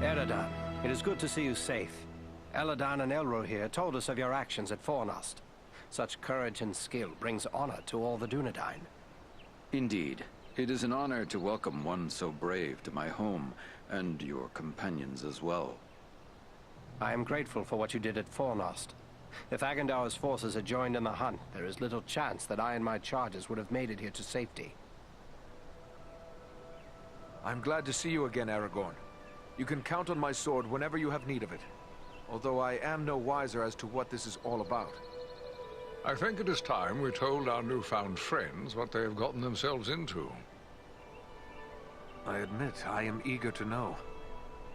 Eridan, it is good to see you safe. Eladan and Elro here told us of your actions at Fornost. Such courage and skill brings honor to all the Dunedain. Indeed. It is an honor to welcome one so brave to my home, and your companions as well. I am grateful for what you did at Fornost. If Agandaur's forces had joined in the hunt, there is little chance that I and my charges would have made it here to safety. I'm glad to see you again, Aragorn. You can count on my sword whenever you have need of it. Although I am no wiser as to what this is all about. I think it is time we told our newfound friends what they have gotten themselves into. I admit, I am eager to know.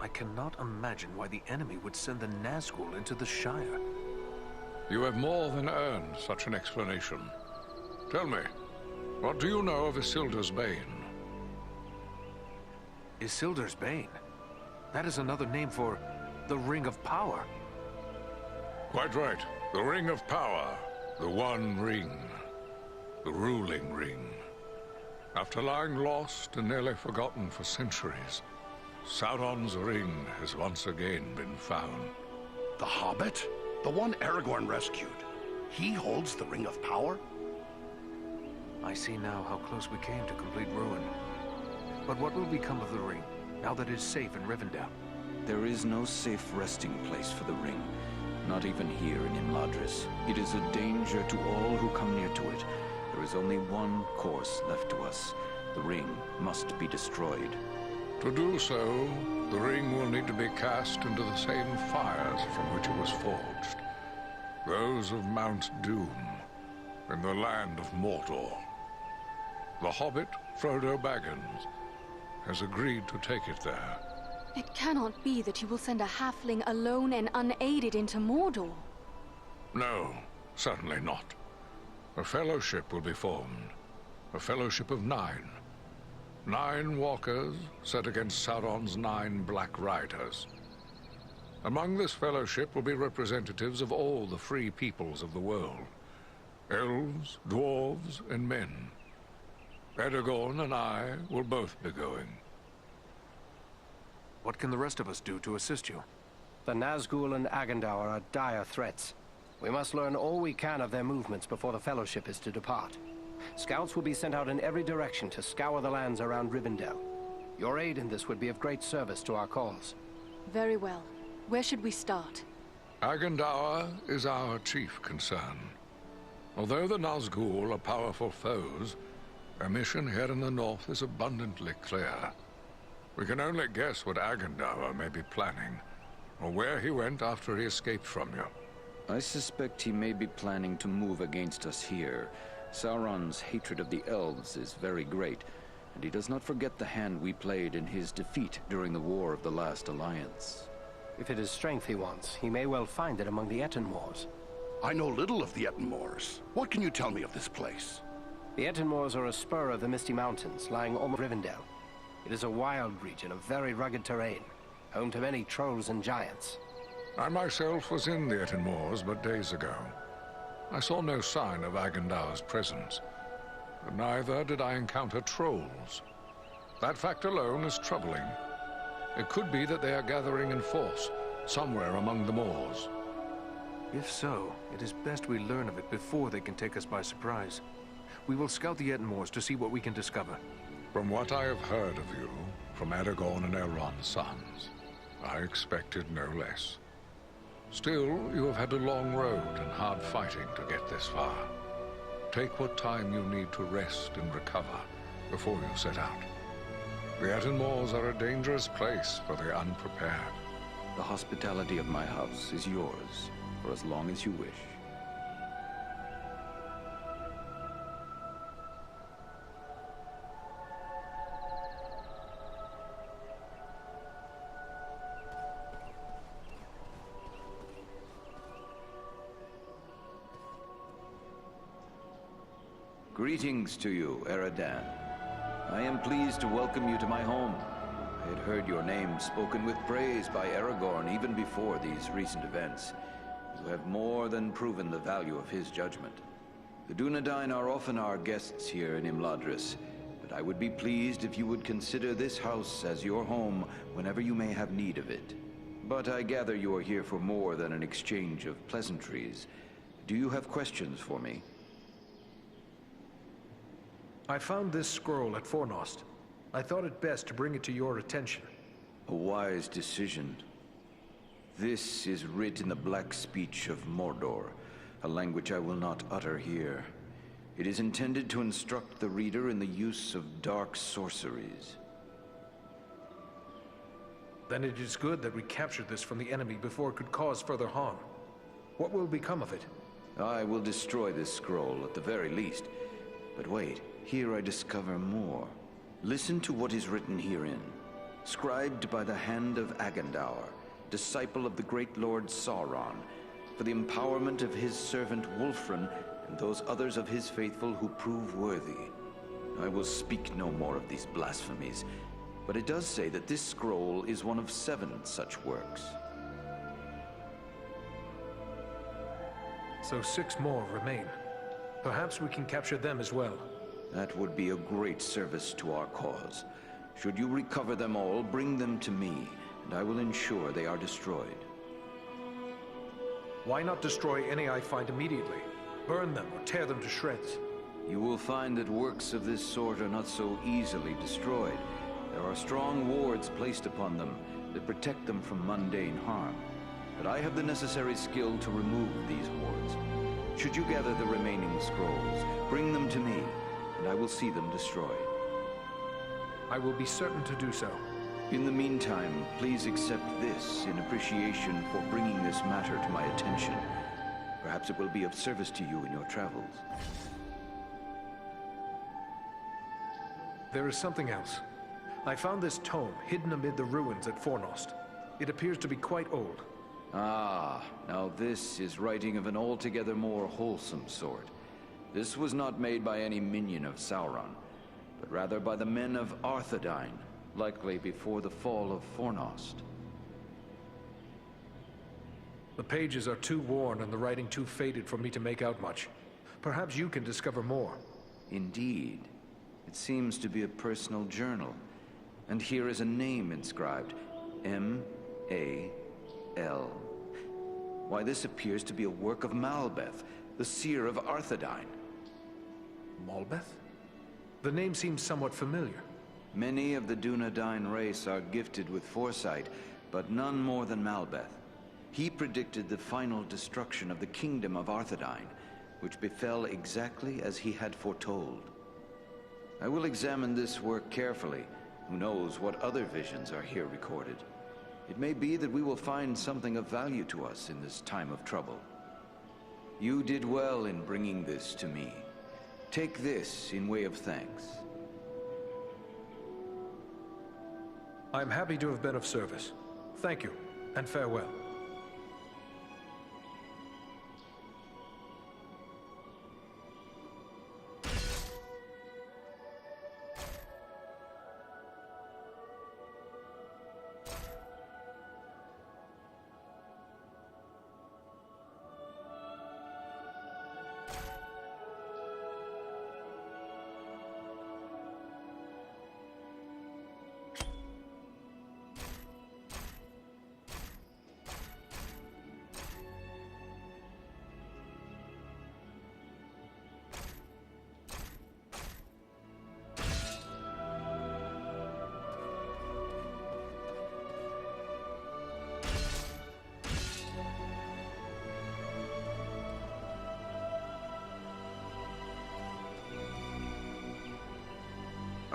I cannot imagine why the enemy would send the Nazgul into the Shire. You have more than earned such an explanation. Tell me, what do you know of Isildur's Bane? Isildur's Bane? That is another name for the Ring of Power. Quite right. The Ring of Power. The One Ring. The ruling ring. After lying lost and nearly forgotten for centuries, Sauron's ring has once again been found. The Hobbit? The one Aragorn rescued. He holds the Ring of Power? I see now how close we came to complete ruin. But what will become of the ring, now that it is safe in Rivendell? There is no safe resting place for the ring. Not even here in Imladris. It is a danger to all who come near to it. There is only one course left to us. The ring must be destroyed. To do so, the ring will need to be cast into the same fires from which it was forged. Those of Mount Doom, in the land of Mordor. The Hobbit, Frodo Baggins, has agreed to take it there. It cannot be that you will send a halfling alone and unaided into Mordor. No, certainly not. A fellowship will be formed. A fellowship of 9. 9 walkers set against Sauron's 9 Black Riders. Among this fellowship will be representatives of all the free peoples of the world. Elves, dwarves, and men. Aragorn and I will both be going. What can the rest of us do to assist you? The Nazgul and Agandaur are dire threats. We must learn all we can of their movements before the Fellowship is to depart. Scouts will be sent out in every direction to scour the lands around Rivendell. Your aid in this would be of great service to our cause. Very well. Where should we start? Agandaur is our chief concern. Although the Nazgul are powerful foes, our mission here in the north is abundantly clear. We can only guess what Agandaur may be planning, or where he went after he escaped from you. I suspect he may be planning to move against us here. Sauron's hatred of the elves is very great, and he does not forget the hand we played in his defeat during the War of the Last Alliance. If it is strength he wants, he may well find it among the Etenmoors. I know little of the Etenmoors. What can you tell me of this place? The Etenmoors are a spur of the Misty Mountains, lying almost Rivendell. It is a wild region of very rugged terrain, home to many trolls and giants. I myself was in the Etenmoors but days ago. I saw no sign of Agandaur's presence, but neither did I encounter trolls. That fact alone is troubling. It could be that they are gathering in force, somewhere among the moors. If so, it is best we learn of it before they can take us by surprise. We will scout the Etenmoors to see what we can discover. From what I have heard of you, from Aragorn and Elrond's sons, I expected no less. Still, you have had a long road and hard fighting to get this far. Take what time you need to rest and recover before you set out. The Etenmoors are a dangerous place for the unprepared. The hospitality of my house is yours, for as long as you wish. Greetings to you, Eridan. I am pleased to welcome you to my home. I had heard your name spoken with praise by Aragorn even before these recent events. You have more than proven the value of his judgment. The Dunedain are often our guests here in Imladris, but I would be pleased if you would consider this house as your home whenever you may have need of it. But I gather you are here for more than an exchange of pleasantries. Do you have questions for me? I found this scroll at Fornost. I thought it best to bring it to your attention. A wise decision. This is writ in the black speech of Mordor, a language I will not utter here. It is intended to instruct the reader in the use of dark sorceries. Then it is good that we captured this from the enemy before it could cause further harm. What will become of it? I will destroy this scroll at the very least. But wait, here I discover more. Listen to what is written herein. Scribed by the hand of Agandaur, disciple of the great Lord Sauron, for the empowerment of his servant Wulfrun and those others of his faithful who prove worthy. I will speak no more of these blasphemies, but it does say that this scroll is one of 7 such works. So 6 more remain. Perhaps we can capture them as well. That would be a great service to our cause. Should you recover them all, bring them to me, and I will ensure they are destroyed. Why not destroy any I find immediately? Burn them or tear them to shreds. You will find that works of this sort are not so easily destroyed. There are strong wards placed upon them that protect them from mundane harm. But I have the necessary skill to remove these wards. Should you gather the remaining scrolls, bring them to me, and I will see them destroyed. I will be certain to do so. In the meantime, please accept this in appreciation for bringing this matter to my attention. Perhaps it will be of service to you in your travels. There is something else. I found this tome hidden amid the ruins at Fornost. It appears to be quite old. Ah, now this is writing of an altogether more wholesome sort. This was not made by any minion of Sauron, but rather by the men of Arthedain, likely before the fall of Fornost. The pages are too worn and the writing too faded for me to make out much. Perhaps you can discover more. Indeed. It seems to be a personal journal. And here is a name inscribed. M.A.L. Why, this appears to be a work of Malbeth, the seer of Arthedain. Malbeth? The name seems somewhat familiar. Many of the Dunedain race are gifted with foresight, but none more than Malbeth. He predicted the final destruction of the kingdom of Arthedain, which befell exactly as he had foretold. I will examine this work carefully. Who knows what other visions are here recorded? It may be that we will find something of value to us in this time of trouble. You did well in bringing this to me. Take this in way of thanks. I am happy to have been of service. Thank you, and farewell.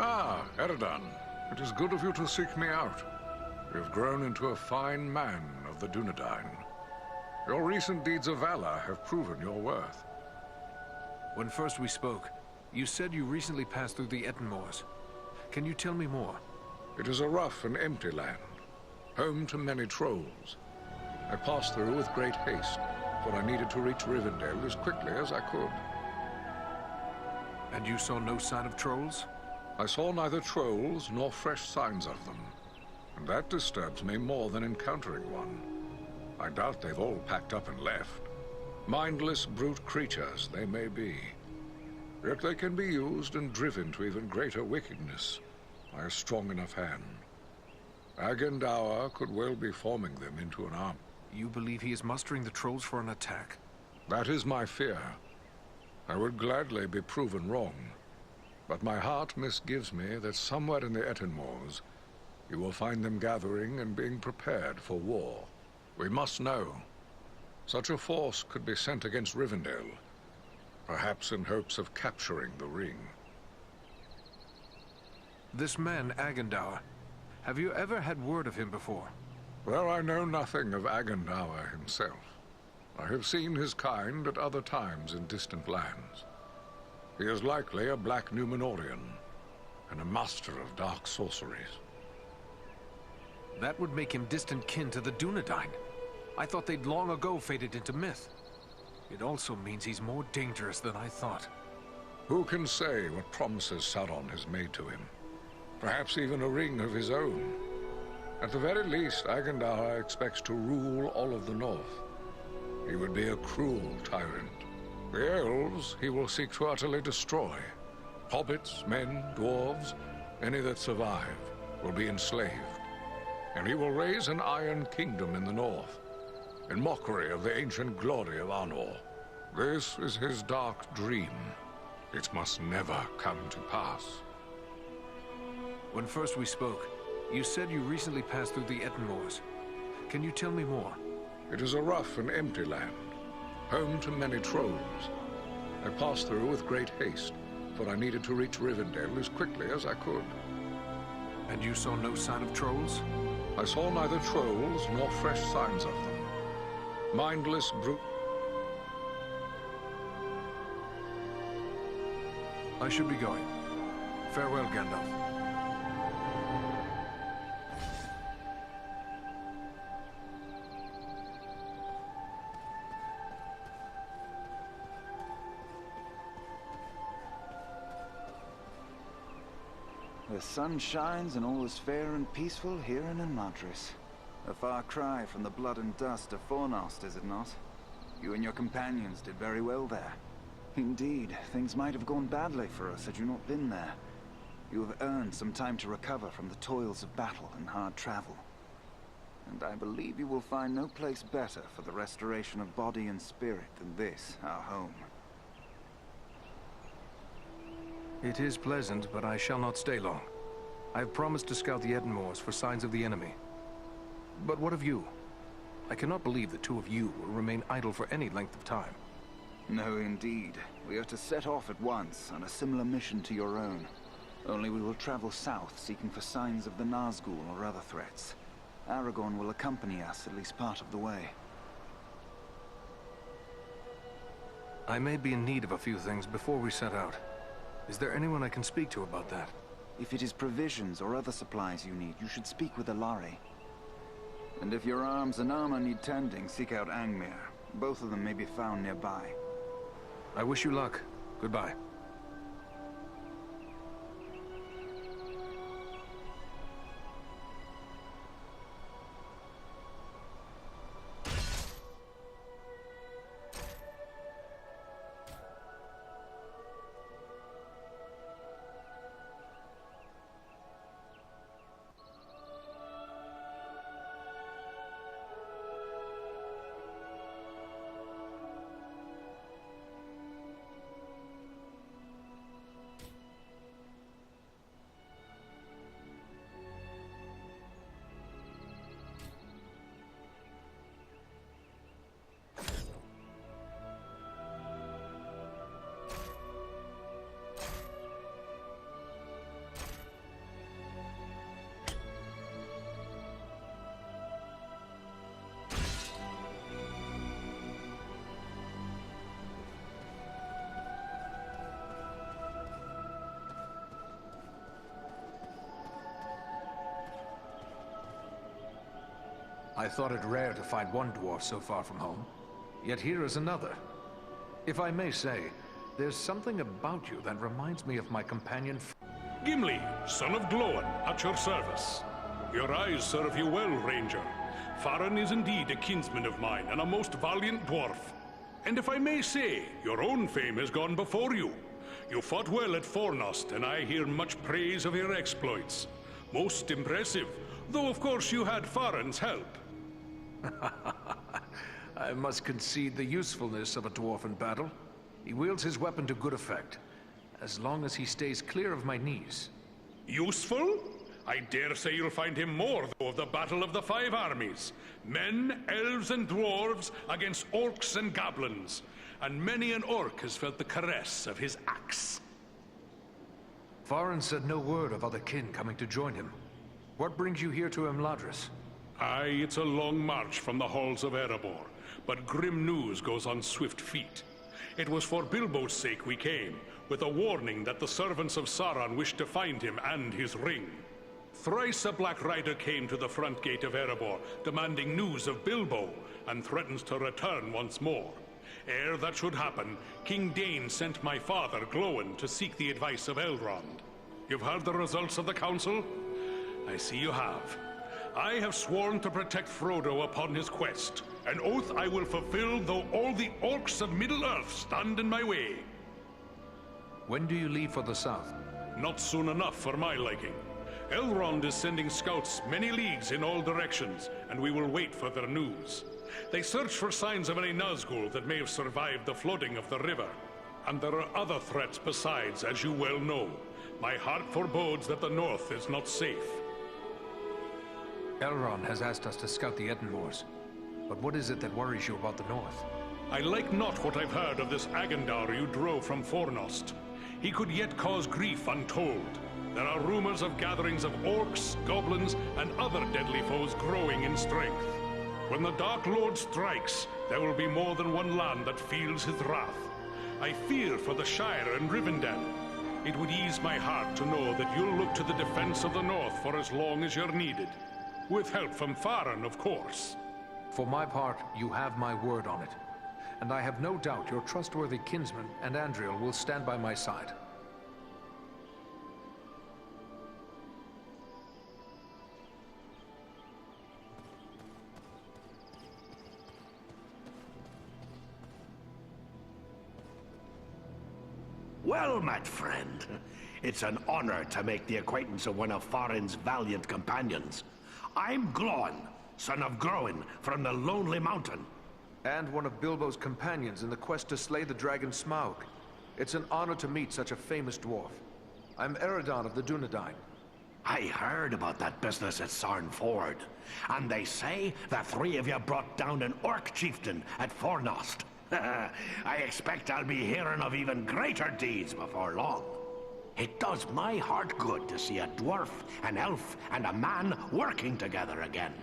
Ah, Eredan. It is good of you to seek me out. You have grown into a fine man of the Dunedain. Your recent deeds of valor have proven your worth. When first we spoke, you said you recently passed through the Ettenmoors. Can you tell me more? It is a rough and empty land, home to many trolls. I passed through with great haste, for I needed to reach Rivendell as quickly as I could. And you saw no sign of trolls? I saw neither trolls nor fresh signs of them, and that disturbs me more than encountering one. I doubt they've all packed up and left. Mindless brute creatures they may be. Yet they can be used and driven to even greater wickedness by a strong enough hand. Agendaur could well be forming them into an army. You believe he is mustering the trolls for an attack? That is my fear. I would gladly be proven wrong, but my heart misgives me that somewhere in the Ettenmoors you will find them gathering and being prepared for war. We must know. Such a force could be sent against Rivendell, perhaps in hopes of capturing the ring. This man, Agendaur, have you ever had word of him before? Well, I know nothing of Agendaur himself. I have seen his kind at other times in distant lands. He is likely a black Numenorian, and a master of dark sorceries. That would make him distant kin to the Dunedain. I thought they'd long ago faded into myth. It also means he's more dangerous than I thought. Who can say what promises Sauron has made to him? Perhaps even a ring of his own. At the very least, Agendaur expects to rule all of the North. He would be a cruel tyrant. The elves he will seek to utterly destroy. Hobbits, men, dwarves, any that survive, will be enslaved. And he will raise an Iron Kingdom in the North, in mockery of the ancient glory of Arnor. This is his dark dream. It must never come to pass. When first we spoke, you said you recently passed through the Ettenmoors. Can you tell me more? It is a rough and empty land, home to many trolls. I passed through with great haste, for I needed to reach Rivendell as quickly as I could. And you saw no sign of trolls? I saw neither trolls nor fresh signs of them. Mindless brute. I should be going. Farewell, Gandalf. The sun shines and all is fair and peaceful here in Imladris. A far cry from the blood and dust of Fornost, is it not? You and your companions did very well there. Indeed, things might have gone badly for us had you not been there. You have earned some time to recover from the toils of battle and hard travel. And I believe you will find no place better for the restoration of body and spirit than this, our home. It is pleasant, but I shall not stay long. I have promised to scout the Ettenmoors for signs of the enemy. But what of you? I cannot believe the two of you will remain idle for any length of time. No, indeed. We are to set off at once on a similar mission to your own. Only we will travel south, seeking for signs of the Nazgul or other threats. Aragorn will accompany us at least part of the way. I may be in need of a few things before we set out. Is there anyone I can speak to about that? If it is provisions or other supplies you need, you should speak with Alari. And if your arms and armor need tending, seek out Angmir. Both of them may be found nearby. I wish you luck. Goodbye. I thought it rare to find one dwarf so far from home. Yet here is another. If I may say, there's something about you that reminds me of my companion... Gimli, son of Glóin, at your service. Your eyes serve you well, Ranger. Farin is indeed a kinsman of mine, and a most valiant dwarf. And if I may say, your own fame has gone before you. You fought well at Fornost, and I hear much praise of your exploits. Most impressive, though of course you had Farron's help. I must concede the usefulness of a dwarf in battle. He wields his weapon to good effect, as long as he stays clear of my knees. Useful? I dare say you'll find him more, though, of the Battle of the Five Armies. Men, elves, and dwarves against orcs and goblins. And many an orc has felt the caress of his axe. Farron said no word of other kin coming to join him. What brings you here to Imladris? Aye, it's a long march from the halls of Erebor, but grim news goes on swift feet. It was for Bilbo's sake we came, with a warning that the servants of Sauron wished to find him and his ring. Thrice a Black Rider came to the front gate of Erebor, demanding news of Bilbo, and threatens to return once more. Ere that should happen, King Dane sent my father, Glóin, to seek the advice of Elrond. You've heard the results of the council? I see you have. I have sworn to protect Frodo upon his quest, an oath I will fulfill though all the orcs of Middle-earth stand in my way. When do you leave for the south? Not soon enough for my liking. Elrond is sending scouts many leagues in all directions, and we will wait for their news. They search for signs of any Nazgul that may have survived the flooding of the river. And there are other threats besides, as you well know. My heart forebodes that the north is not safe. Elrond has asked us to scout the Edenmoors. But what is it that worries you about the north? I like not what I've heard of this Agendaur you drove from Fornost. He could yet cause grief untold. There are rumors of gatherings of orcs, goblins, and other deadly foes growing in strength. When the Dark Lord strikes, there will be more than one land that feels his wrath. I fear for the Shire and Rivendell. It would ease my heart to know that you'll look to the defense of the North for as long as you're needed. With help from Farron, of course. For my part, you have my word on it. And I have no doubt your trustworthy kinsman and Andriel will stand by my side. Well met, friend. It's an honor to make the acquaintance of one of Farron's valiant companions. I'm Glóin, son of Groin, from the Lonely Mountain. And one of Bilbo's companions in the quest to slay the dragon Smaug. It's an honor to meet such a famous dwarf. I'm Eredon of the Dunedain. I heard about that business at Sarn Ford, and they say the three of you brought down an orc chieftain at Fornost. I expect I'll be hearing of even greater deeds before long. It does my heart good to see a dwarf, an elf, and a man working together again.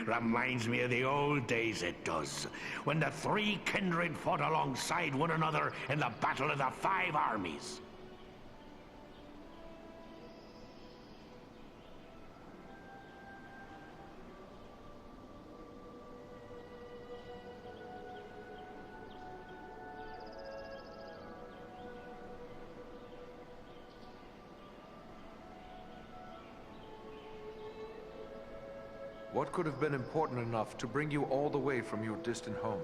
Reminds me of the old days, it does, when the three kindred fought alongside one another in the Battle of the Five Armies. What could have been important enough to bring you all the way from your distant home?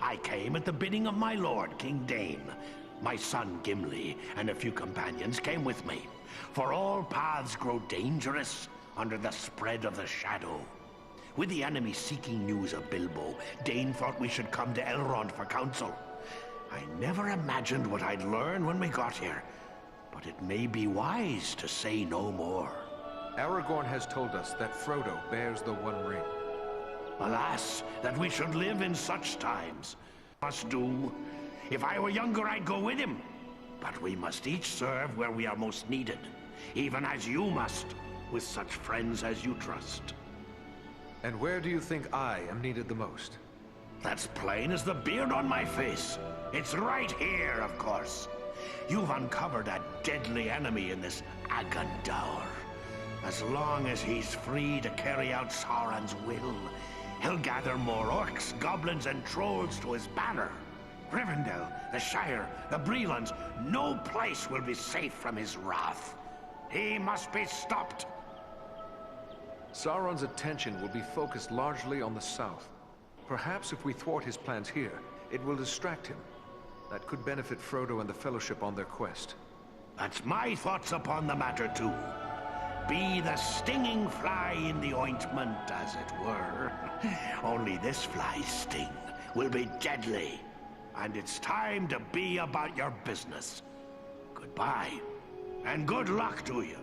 I came at the bidding of my lord, King Dane. My son Gimli and a few companions came with me. For all paths grow dangerous under the spread of the shadow. With the enemy seeking news of Bilbo, Dane thought we should come to Elrond for counsel. I never imagined what I'd learn when we got here, but it may be wise to say no more. Aragorn has told us that Frodo bears the One Ring. Alas, that we should live in such times. Must do. If I were younger, I'd go with him. But we must each serve where we are most needed, even as you must, with such friends as you trust. And where do you think I am needed the most? That's plain as the beard on my face. It's right here, of course. You've uncovered a deadly enemy in this Agendaur. As long as he's free to carry out Sauron's will, he'll gather more orcs, goblins, and trolls to his banner. Rivendell, the Shire, the Brelons, no place will be safe from his wrath. He must be stopped. Sauron's attention will be focused largely on the south. Perhaps if we thwart his plans here, it will distract him. That could benefit Frodo and the Fellowship on their quest. That's my thoughts upon the matter, too. Be the stinging fly in the ointment, as it were. Only this fly's sting will be deadly. And it's time to be about your business. Goodbye, and good luck to you.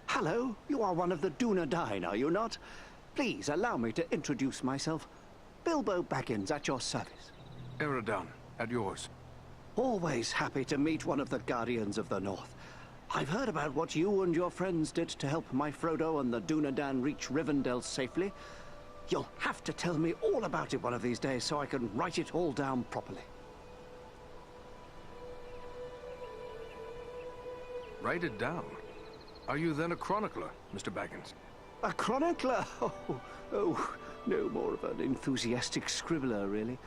Hello, you are one of the Dunedain, are you not? Please allow me to introduce myself. Bilbo Baggins at your service. Eredon, at yours. Always happy to meet one of the Guardians of the North. I've heard about what you and your friends did to help my Frodo and the Dunedain reach Rivendell safely. You'll have to tell me all about it one of these days so I can write it all down properly. Write it down? Are you then a chronicler, Mr. Baggins? A chronicler? Oh, no more of an enthusiastic scribbler, really.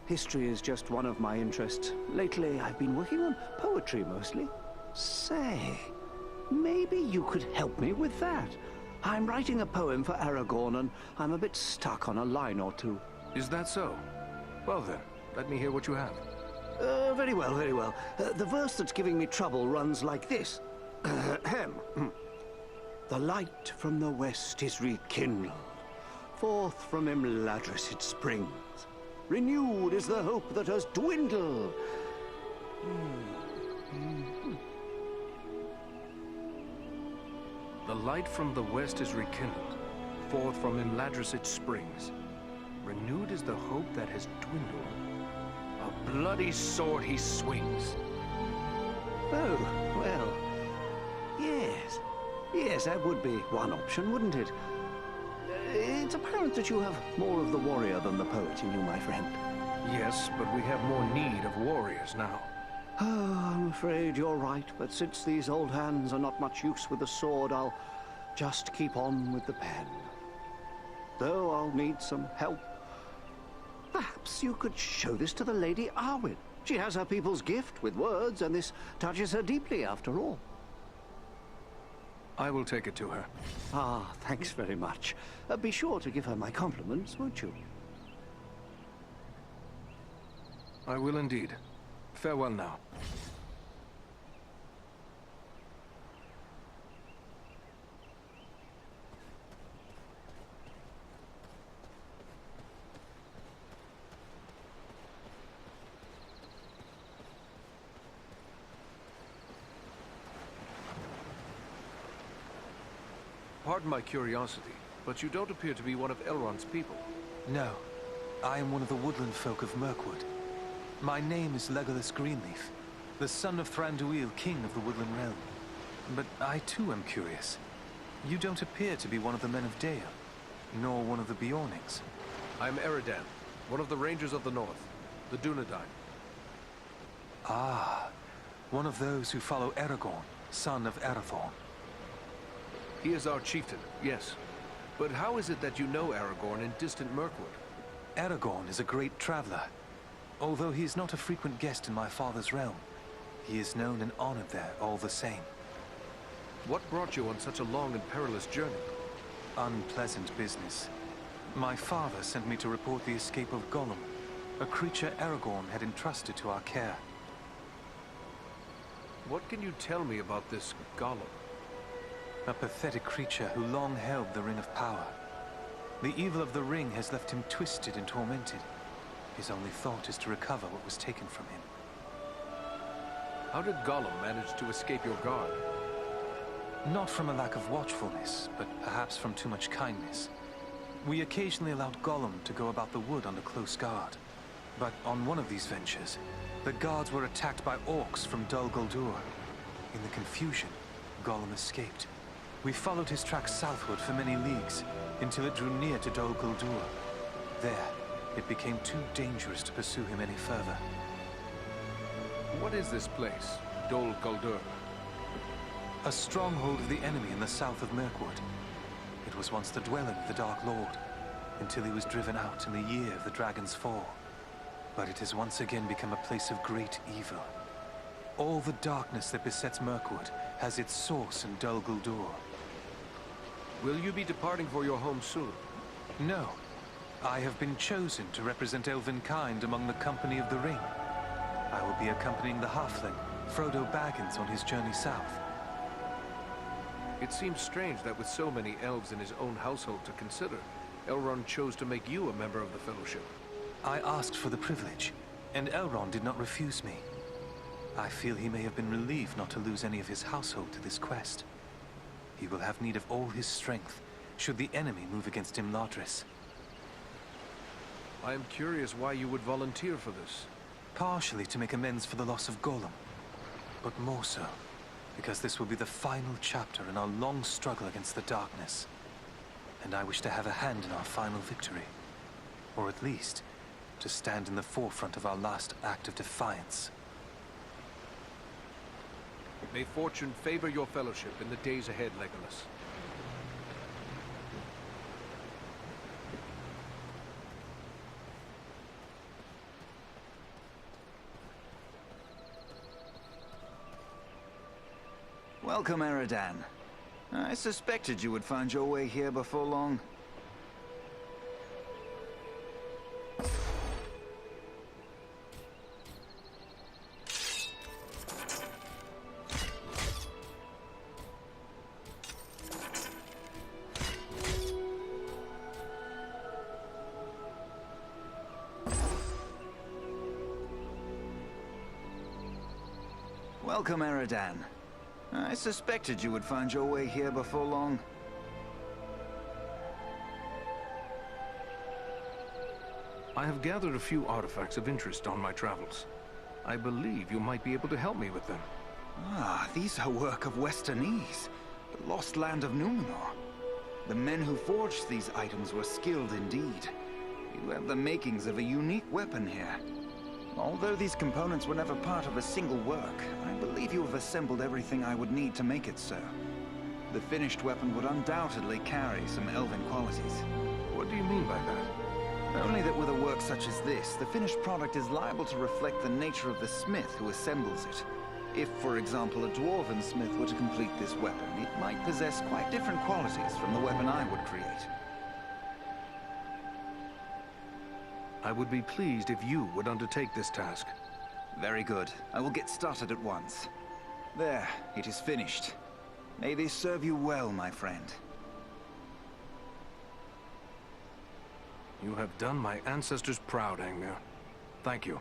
History is just one of my interests. Lately, I've been working on poetry, mostly. Say, maybe you could help me with that. I'm writing a poem for Aragorn, and I'm a bit stuck on a line or two. Is that so? Well then, let me hear what you have. Very well, very well. The verse that's giving me trouble runs like this. The light from the west is rekindled. Forth from Imladris it springs. Renewed is the hope that has dwindled. The light from the west is rekindled. Forth from Imladris it springs. Renewed is the hope that has dwindled. A bloody sword he swings. Oh, well. Yes. Yes, that would be one option, wouldn't it? It's apparent that you have more of the warrior than the poet in you, my friend. Yes, but we have more need of warriors now. Oh, I'm afraid you're right, but since these old hands are not much use with the sword, I'll just keep on with the pen. Though I'll need some help. Perhaps you could show this to the Lady Arwen. She has her people's gift with words, and this touches her deeply, after all. I will take it to her. Ah, thanks very much. Be sure to give her my compliments, won't you? I will indeed. Farewell now. Pardon my curiosity, but you don't appear to be one of Elrond's people. No. I am one of the woodland folk of Mirkwood. My name is Legolas Greenleaf, the son of Thranduil, king of the Woodland Realm. But I too am curious. You don't appear to be one of the Men of Dale, nor one of the Beornings. I am Eredon, one of the Rangers of the North, the Dunedain. Ah, one of those who follow Aragorn, son of Arathorn. He is our chieftain, yes. But how is it that you know Aragorn in distant Mirkwood? Aragorn is a great traveler. Although he is not a frequent guest in my father's realm, he is known and honored there all the same. What brought you on such a long and perilous journey? Unpleasant business. My father sent me to report the escape of Gollum, a creature Aragorn had entrusted to our care. What can you tell me about this Gollum? A pathetic creature who long held the Ring of Power. The evil of the ring has left him twisted and tormented. His only thought is to recover what was taken from him. How did Gollum manage to escape your guard? Not from a lack of watchfulness, but perhaps from too much kindness. We occasionally allowed Gollum to go about the wood under close guard. But on one of these ventures, the guards were attacked by orcs from Dol Guldur. In the confusion, Gollum escaped. We followed his tracks southward for many leagues, until it drew near to Dol Guldur. There, it became too dangerous to pursue him any further. What is this place, Dol Guldur? A stronghold of the enemy in the south of Mirkwood. It was once the dwelling of the Dark Lord, until he was driven out in the year of the Dragon's Fall. But it has once again become a place of great evil. All the darkness that besets Mirkwood has its source in Dol Guldur. Will you be departing for your home soon? No. I have been chosen to represent Elvenkind among the Company of the Ring. I will be accompanying the halfling, Frodo Baggins, on his journey south. It seems strange that with so many elves in his own household to consider, Elrond chose to make you a member of the Fellowship. I asked for the privilege, and Elrond did not refuse me. I feel he may have been relieved not to lose any of his household to this quest. He will have need of all his strength, should the enemy move against Imladris. I am curious why you would volunteer for this. Partially to make amends for the loss of Gollum, but more so because this will be the final chapter in our long struggle against the darkness. And I wish to have a hand in our final victory. Or at least, to stand in the forefront of our last act of defiance. May fortune favor your fellowship in the days ahead, Legolas. Welcome, Eridan. I suspected you would find your way here before long. Welcome, Eridan. I suspected you would find your way here before long. I have gathered a few artifacts of interest on my travels. I believe you might be able to help me with them. Ah, these are work of Westernese, the lost land of Numenor. The men who forged these items were skilled indeed. You have the makings of a unique weapon here. Although these components were never part of a single work, I believe you have assembled everything I would need to make it so. The finished weapon would undoubtedly carry some elven qualities. What do you mean by that? Only that with a work such as this, the finished product is liable to reflect the nature of the smith who assembles it. If, for example, a dwarven smith were to complete this weapon, it might possess quite different qualities from the weapon I would create. I would be pleased if you would undertake this task. Very good. I will get started at once. There, it is finished. May this serve you well, my friend. You have done my ancestors proud, Angmir. Thank you.